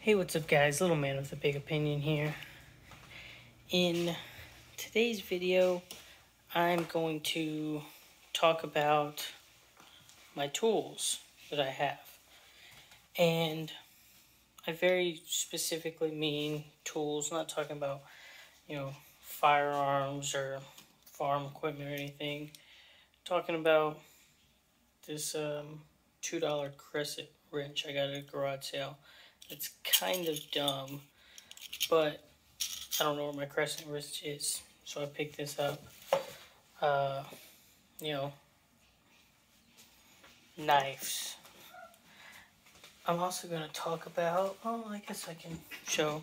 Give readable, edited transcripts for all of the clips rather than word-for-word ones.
Hey, what's up guys? Little man with a big opinion here. In today's video, I'm going to talk about my tools that I have. And I very specifically mean tools, not talking about, firearms or farm equipment or anything. I'm talking about this $2 crescent wrench I got at a garage sale. It's kind of dumb, but I don't know where my crescent wrench is, so I picked this up. Knives. I'm also going to talk about, I guess I can show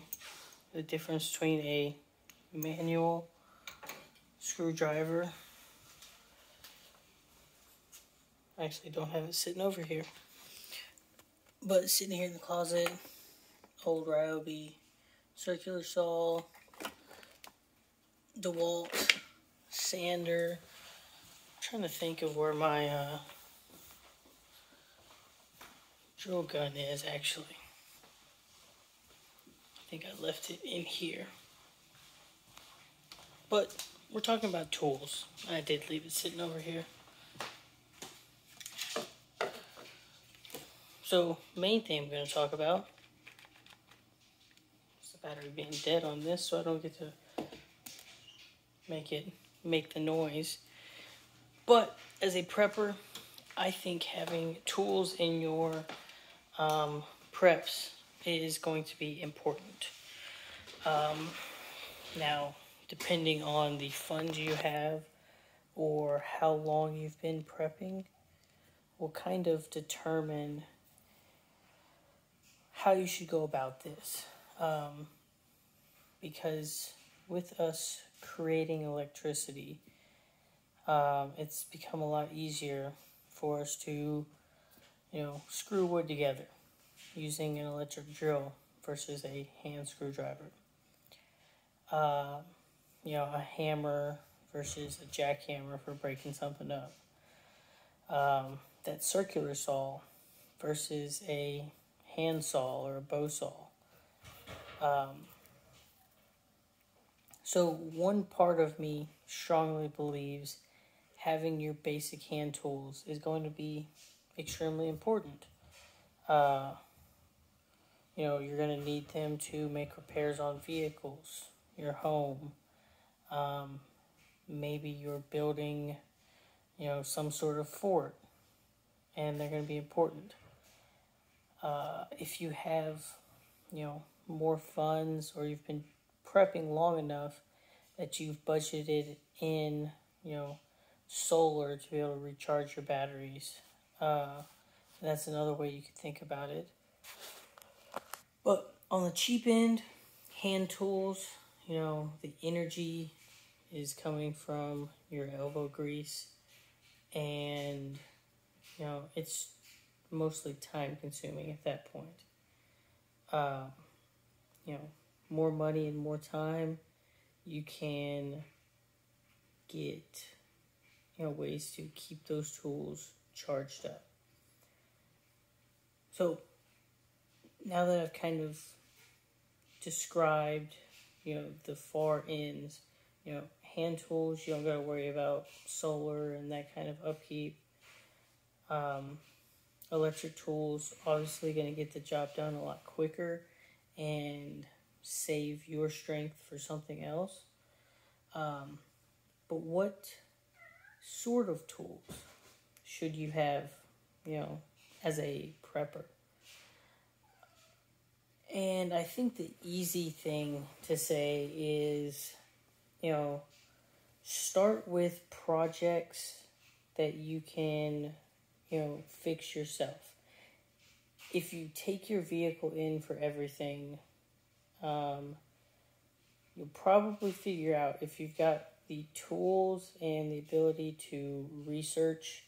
the difference between a manual screwdriver. I actually don't have it sitting over here, but sitting here in the closet, old Ryobi circular saw, DeWalt sander. I'm trying to think of where my drill gun is actually. I think I left it in here. But we're talking about tools. I did leave it sitting over here. So, main thing I'm going to talk about is the battery being dead on this, so I don't get to make the noise. But as a prepper, I think having tools in your preps is going to be important. Now, depending on the funds you have or how long you've been prepping, will kind of determine how you should go about this. Because with us creating electricity, it's become a lot easier for us to, screw wood together using an electric drill versus a hand screwdriver. A hammer versus a jackhammer for breaking something up. That circular saw versus a hand saw or a bow saw. So one part of me strongly believes having your basic hand tools is going to be extremely important. You're going to need them to make repairs on vehicles, your home. Maybe you're building, some sort of fort, and they're going to be important. If you have, more funds, or you've been prepping long enough that you've budgeted in, solar to be able to recharge your batteries, that's another way you could think about it. But on the cheap end, hand tools, the energy is coming from your elbow grease, and, it's mostly time consuming at that point. More money and more time, you can get, ways to keep those tools charged up. So now that I've kind of described, the far ends, hand tools, you don't got to worry about solar and that kind of upkeep. Electric tools, obviously going to get the job done a lot quicker and save your strength for something else. But what sort of tools should you have, as a prepper? And I think the easy thing to say is, start with projects that you can, fix yourself. If you take your vehicle in for everything, you'll probably figure out if you've got the tools and the ability to research,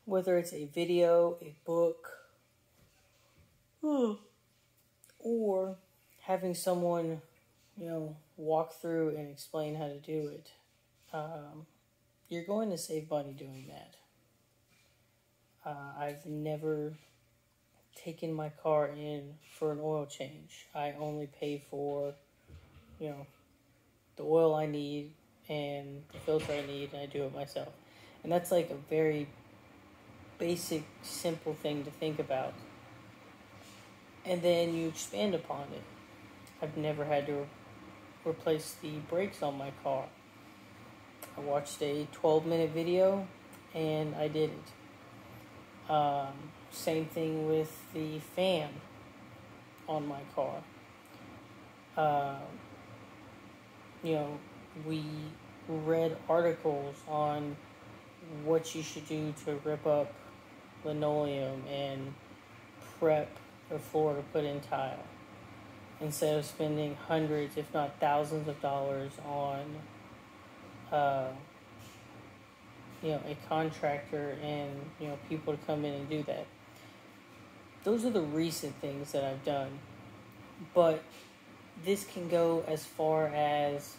whether it's a video, a book, or having someone, walk through and explain how to do it. You're going to save money doing that. I've never taking my car in for an oil change. I only pay for, you know, the oil I need and the filter I need, and I do it myself. And that's like a very basic, simple thing to think about. And then you expand upon it. I've never had to replace the brakes on my car. I watched a 12-minute video and I did it. Same thing with the fan on my car. We read articles on what you should do to rip up linoleum and prep the floor to put in tile, instead of spending hundreds, if not thousands of dollars on a contractor and people to come in and do that. Those are the recent things that I've done, but this can go as far as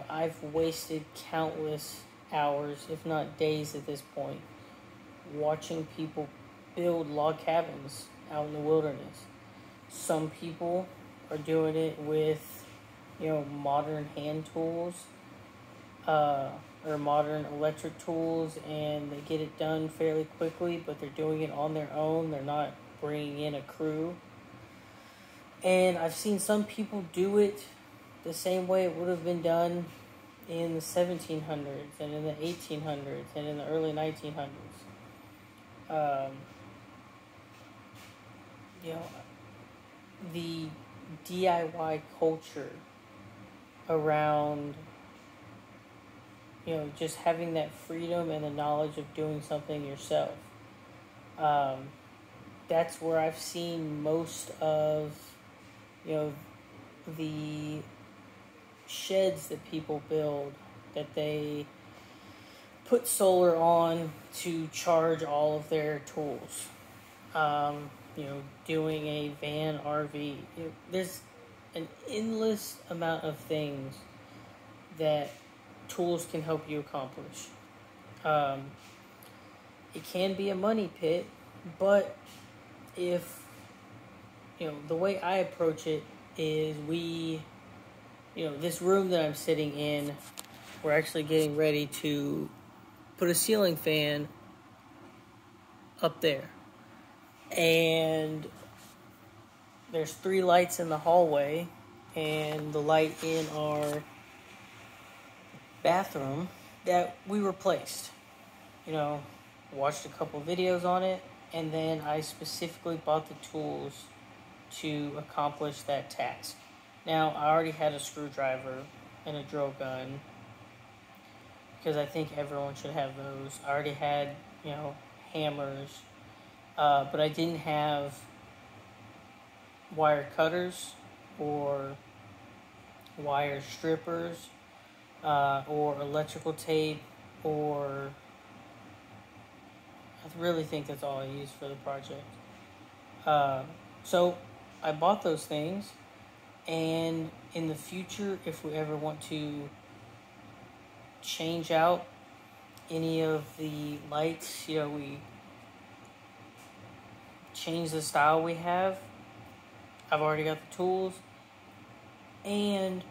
I've wasted countless hours, if not days at this point, watching people build log cabins out in the wilderness. Some people are doing it with modern hand tools or modern electric tools, and they get it done fairly quickly, but they're doing it on their own. They're not bringing in a crew. And I've seen some people do it the same way it would have been done in the 1700s and in the 1800s and in the early 1900s. The DIY culture around just having that freedom and the knowledge of doing something yourself. That's where I've seen most of the sheds that people build, that they put solar on to charge all of their tools. Doing a van RV. There's an endless amount of things that tools can help you accomplish. It can be a money pit, but if the way I approach it is this room that I'm sitting in, we're actually getting ready to put a ceiling fan up there. And there's 3 lights in the hallway, and the light in our bathroom that we replaced. Watched a couple videos on it, and then I specifically bought the tools to accomplish that task. Now, I already had a screwdriver and a drill gun, because I think everyone should have those. I already had, hammers, but I didn't have wire cutters or wire strippers or electrical tape, or I really think that's all I used for the project. So I bought those things, and in the future, if we ever want to change out any of the lights, we change the style we have, I've already got the tools, and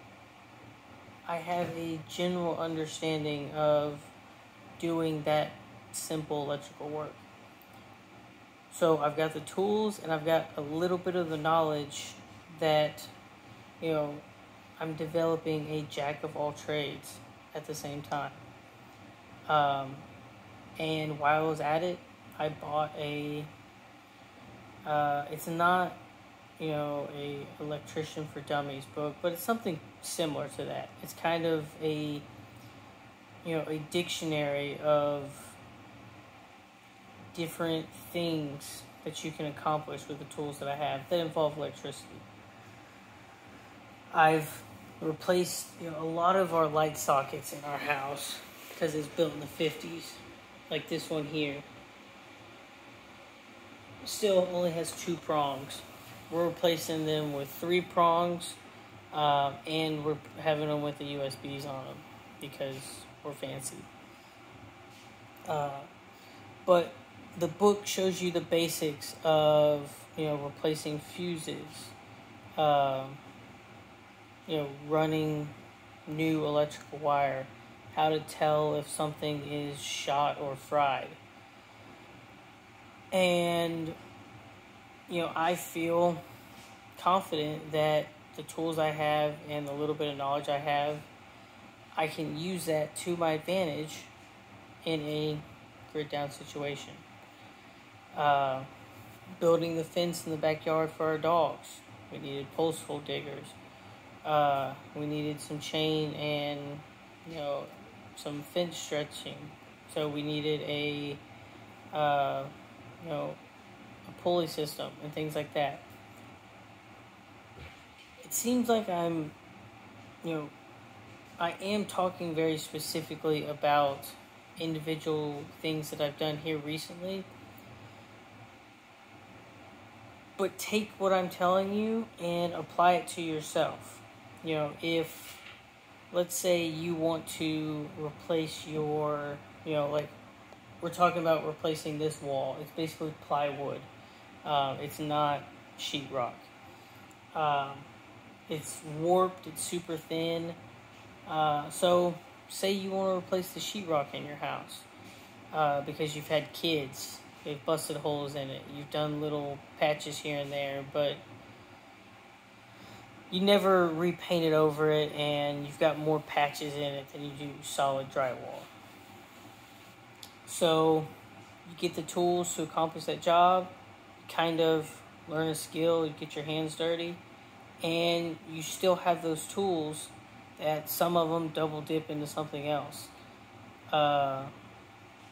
I have a general understanding of doing that simple electrical work. So I've got the tools, and I've got a little bit of the knowledge that, I'm developing a jack of all trades at the same time. And while I was at it, I bought it's not, a electrician for dummies book, but it's something similar to that. It's kind of a dictionary of different things that you can accomplish with the tools that I have that involve electricity. I've replaced a lot of our light sockets in our house because it's built in the 50s, like this one here. Still only has 2 prongs. We're replacing them with 3 prongs, and we're having them with the USBs on them because we're fancy. But the book shows you the basics of, replacing fuses, um, running new electrical wire, how to tell if something is shot or fried. And, I feel confident that the tools I have and the little bit of knowledge I have, I can use that to my advantage in a grid down situation. Building the fence in the backyard for our dogs. We needed post hole diggers. We needed some chain and, some fence stretching. So we needed a pulley system and things like that. It seems like I am talking very specifically about individual things that I've done here recently. But take what I'm telling you and apply it to yourself. If, let's say you want to replace your, like we're talking about replacing this wall. It's basically plywood. It's not sheetrock. It's warped. It's super thin. So say you want to replace the sheetrock in your house because you've had kids. They've busted holes in it. You've done little patches here and there, but you never repainted over it, and you've got more patches in it than you do solid drywall. So you get the tools to accomplish that job, kind of learn a skill, you get your hands dirty, and you still have those tools that some of them double dip into something else.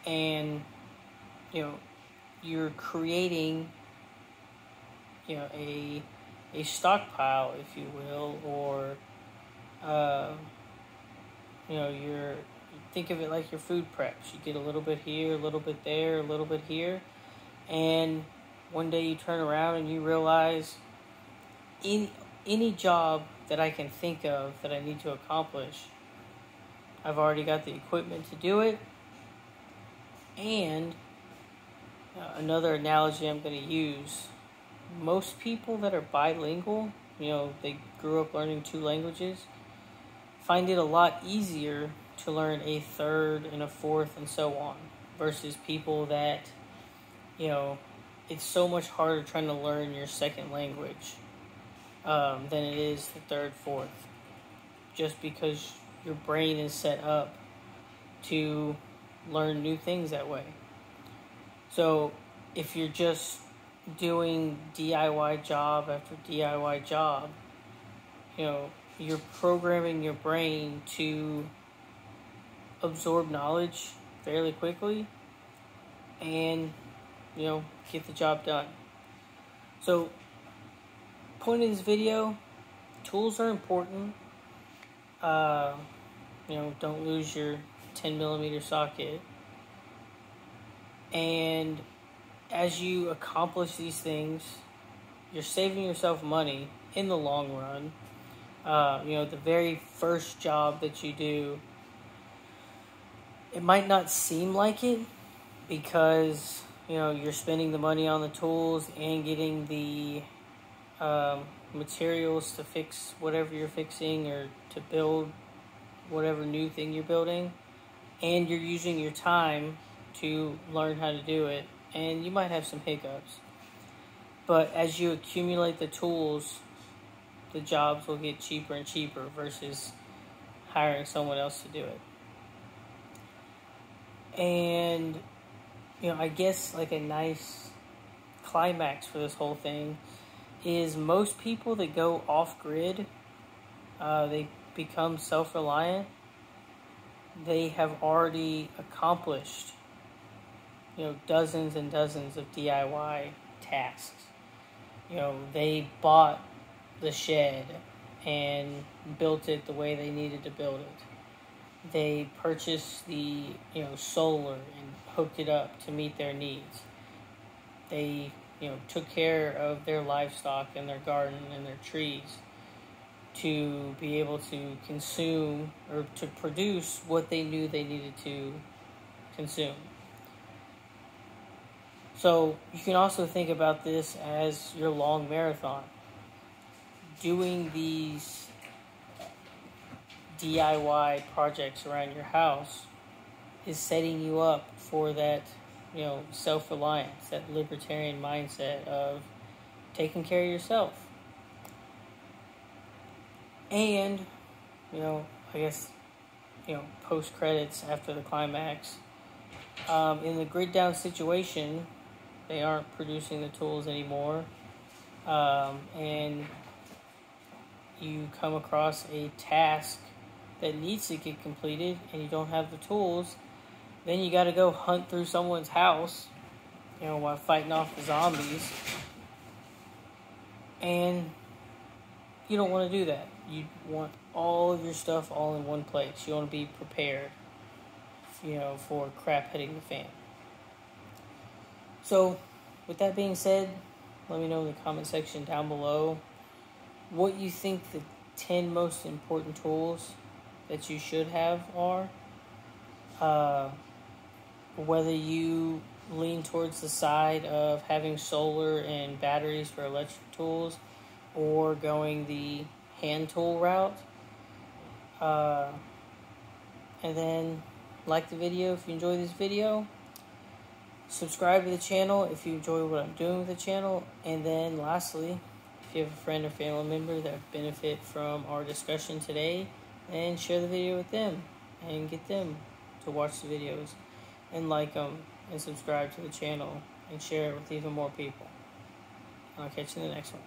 And, you're creating, a stockpile, if you will, or, you're think of it like your food preps. You get a little bit here, a little bit there, a little bit here, and one day you turn around and you realize in any job that I can think of that I need to accomplish, I've already got the equipment to do it. And another analogy I'm going to use, most people that are bilingual, they grew up learning 2 languages, find it a lot easier to learn a 3rd and a 4th and so on, versus people that, it's so much harder trying to learn your second language than it is the 3rd, 4th, just because your brain is set up to learn new things that way. So if you're just doing DIY job after DIY job, you're programming your brain to absorb knowledge fairly quickly and, get the job done. So, point of this video, tools are important. Don't lose your 10mm socket. And as you accomplish these things, you're saving yourself money in the long run. The very first job that you do, it might not seem like it because, you're spending the money on the tools and getting the materials to fix whatever you're fixing or to build whatever new thing you're building. And you're using your time to learn how to do it. And you might have some hiccups. But as you accumulate the tools, the jobs will get cheaper and cheaper versus hiring someone else to do it. And, I guess like a nice climax for this whole thing is most people that go off-grid, they become self-reliant, they have already accomplished, dozens and dozens of DIY tasks. They bought the shed and built it the way they needed to build it. They purchased the, solar and hooked it up to meet their needs. They, took care of their livestock and their garden and their trees to be able to consume or to produce what they knew they needed to consume. So you can also think about this as your long marathon. Doing these DIY projects around your house is setting you up for that, self-reliance, that libertarian mindset of taking care of yourself. And, I guess, post credits after the climax. In the grid down situation, they aren't producing the tools anymore. And you come across a task that needs to get completed and you don't have the tools, then you got to go hunt through someone's house, while fighting off the zombies. And you don't want to do that. You want all of your stuff all in one place. You want to be prepared, for crap hitting the fan. So, with that being said, let me know in the comment section down below what you think the 10 most important tools that you should have are. Whether you lean towards the side of having solar and batteries for electric tools or going the hand tool route. And then like the video if you enjoy this video. Subscribe to the channel if you enjoy what I'm doing with the channel. And then lastly, if you have a friend or family member that would benefit from our discussion today, then share the video with them and get them to watch the videos and like them and subscribe to the channel and share it with even more people. I'll catch you in the next one.